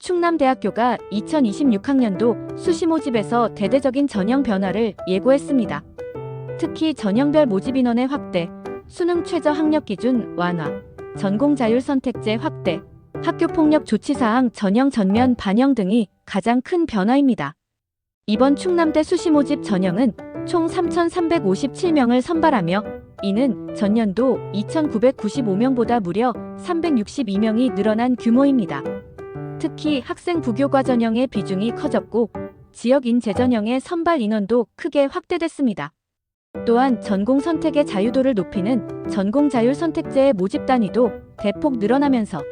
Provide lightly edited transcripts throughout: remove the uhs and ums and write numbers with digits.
충남대학교가 2026학년도 수시 모집에서 대대적인 전형 변화를 예고했습니다. 특히 전형별 모집 인원의 확대, 수능 최저 학력 기준 완화, 전공 자율 선택제 확대, 학교폭력 조치사항 전형 전면 반영 등이 가장 큰 변화입니다. 이번 충남대 수시 모집 전형은 총 3,357명을 선발하며 이는 전년도 2,995명보다 무려 362명이 늘어난 규모입니다. 특히 학생 부교과 전형의 비중이 커졌고 지역인 재전형의 선발 인원도 크게 확대됐습니다. 또한 전공 선택의 자유도를 높이는 전공 자율 선택제의 모집 단위도 대폭 늘어나면서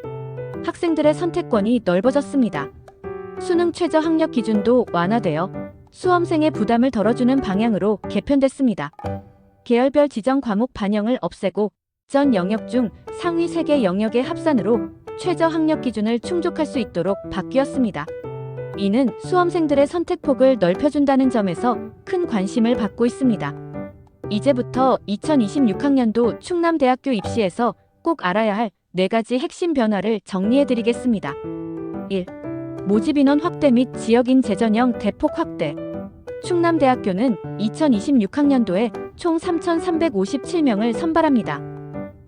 학생들의 선택권이 넓어졌습니다. 수능 최저 학력 기준도 완화되어 수험생의 부담을 덜어주는 방향으로 개편됐습니다. 계열별 지정 과목 반영을 없애고 전 영역 중 상위 3개 영역의 합산으로 최저 학력 기준을 충족할 수 있도록 바뀌었습니다. 이는 수험생들의 선택폭을 넓혀준다는 점에서 큰 관심을 받고 있습니다. 이제부터 2026학년도 충남대학교 입시에서 꼭 알아야 할 4가지 핵심 변화를 정리해드리겠습니다. 1. 모집 인원 확대 및 지역인 재전형 대폭 확대. 충남대학교는 2026학년도에 총 3,357명을 선발합니다.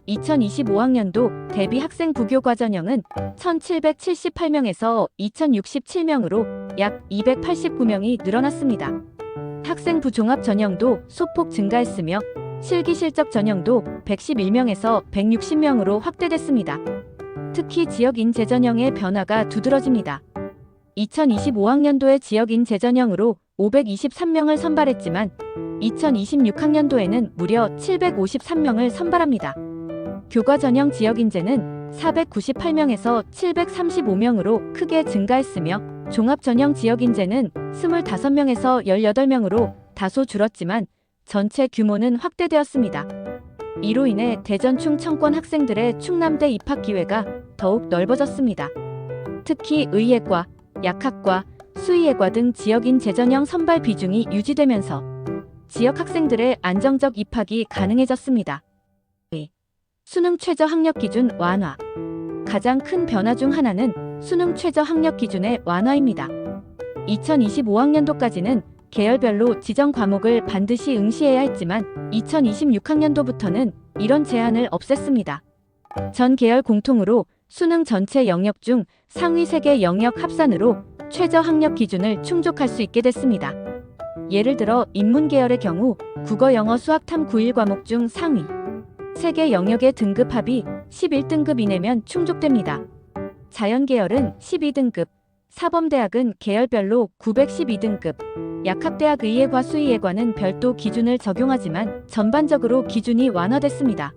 2025학년도 대비 학생 부교과 전형은 1,778명에서 2,067명으로 약 289명이 늘어났습니다. 학생부 종합 전형도 소폭 증가했으며 실기실적 전형도 111명에서 160명으로 확대됐습니다. 특히 지역인 재전형의 변화가 두드러집니다. 2025학년도에 지역인 재전형으로 523명을 선발했지만 2026학년도에는 무려 753명을 선발합니다. 교과 전형 지역인재는 498명에서 735명으로 크게 증가했으며 종합 전형 지역인재는 25명에서 18명으로 다소 줄었지만 전체 규모는 확대되었습니다. 이로 인해 대전충 청권 학생들의 충남대 입학 기회가 더욱 넓어졌습니다. 특히 의예과, 약학과, 수의예과 등 지역인 재전형 선발 비중이 유지되면서 지역 학생들의 안정적 입학이 가능해졌습니다. 수능 최저 학력 기준 완화. 가장 큰 변화 중 하나는 수능 최저 학력 기준의 완화입니다. 2025학년도까지는 계열별로 지정 과목을 반드시 응시해야 했지만 2026학년도부터는 이런 제한을 없앴습니다. 전 계열 공통으로 수능 전체 영역 중 상위 3개 영역 합산으로 최저 학력 기준을 충족할 수 있게 됐습니다. 예를 들어 인문계열의 경우 국어, 영어, 수학, 탐 9일 과목 중 상위 3개 영역의 등급합이 11등급 이내면 충족됩니다. 자연계열은 12등급, 사범대학은 계열별로 912등급, 약학대학 의예과 수의예과는 별도 기준을 적용하지만 전반적으로 기준이 완화됐습니다.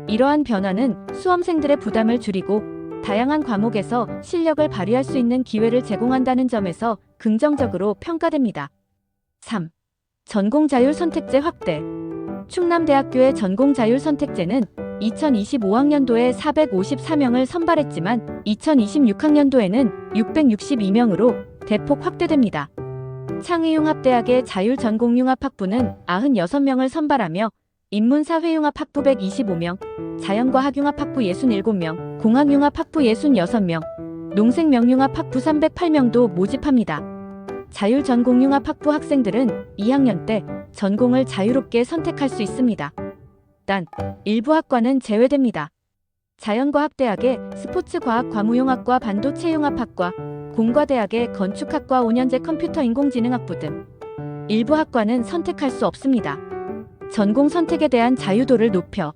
이러한 변화는 수험생들의 부담을 줄이고 다양한 과목에서 실력을 발휘할 수 있는 기회를 제공한다는 점에서 긍정적으로 평가됩니다. 3. 전공 자율 선택제 확대. 충남대학교의 전공 자율 선택제는 2025학년도에 454명을 선발했지만 2026학년도에는 662명으로 대폭 확대됩니다. 창의융합대학의 자율전공융합학부는 96명을 선발하며 인문사회융합학부 125명, 자연과학융합학부 67명, 공학융합학부 66명, 농생명융합학부 308명도 모집합니다. 자율전공융합학부 학생들은 2학년 때 전공을 자유롭게 선택할 수 있습니다. 단, 일부 학과는 제외됩니다. 자연과학대학의 스포츠과학과무용학과 반도체융합학과, 공과대학의 건축학과 5년제 컴퓨터인공지능학부 등 일부 학과는 선택할 수 없습니다. 전공 선택에 대한 자유도를 높여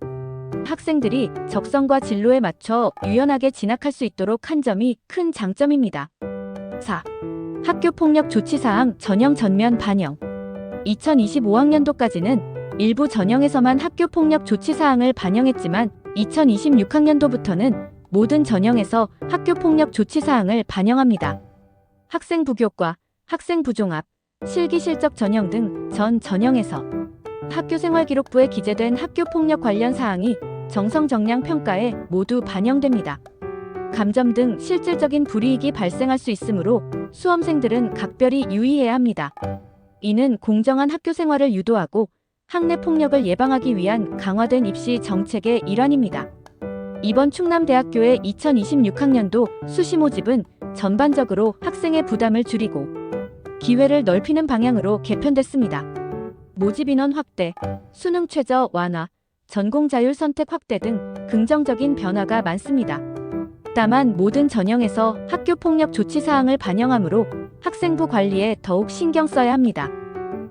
학생들이 적성과 진로에 맞춰 유연하게 진학할 수 있도록 한 점이 큰 장점입니다. 4. 학교폭력 조치사항 전형 전면 반영. 2025학년도까지는 일부 전형에서만 학교폭력 조치사항을 반영했지만 2026학년도부터는 모든 전형에서 학교폭력 조치사항을 반영합니다. 학생부교과, 학생부종합, 실기실적 전형 등 전 전형에서 학교생활기록부에 기재된 학교폭력 관련 사항이 정성정량 평가에 모두 반영됩니다. 감점 등 실질적인 불이익이 발생할 수 있으므로 수험생들은 각별히 유의해야 합니다. 이는 공정한 학교생활을 유도하고 학내 폭력을 예방하기 위한 강화된 입시 정책의 일환입니다. 이번 충남대학교의 2026학년도 수시 모집은 전반적으로 학생의 부담을 줄이고 기회를 넓히는 방향으로 개편됐습니다. 모집 인원 확대, 수능 최저 완화, 전공 자율 선택 확대 등 긍정적인 변화가 많습니다. 다만 모든 전형에서 학교 폭력 조치 사항을 반영하므로 학생부 관리에 더욱 신경 써야 합니다.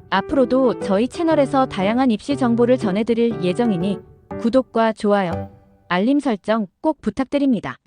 앞으로도 저희 채널에서 다양한 입시 정보를 전해드릴 예정이니 구독과 좋아요, 알림 설정 꼭 부탁드립니다.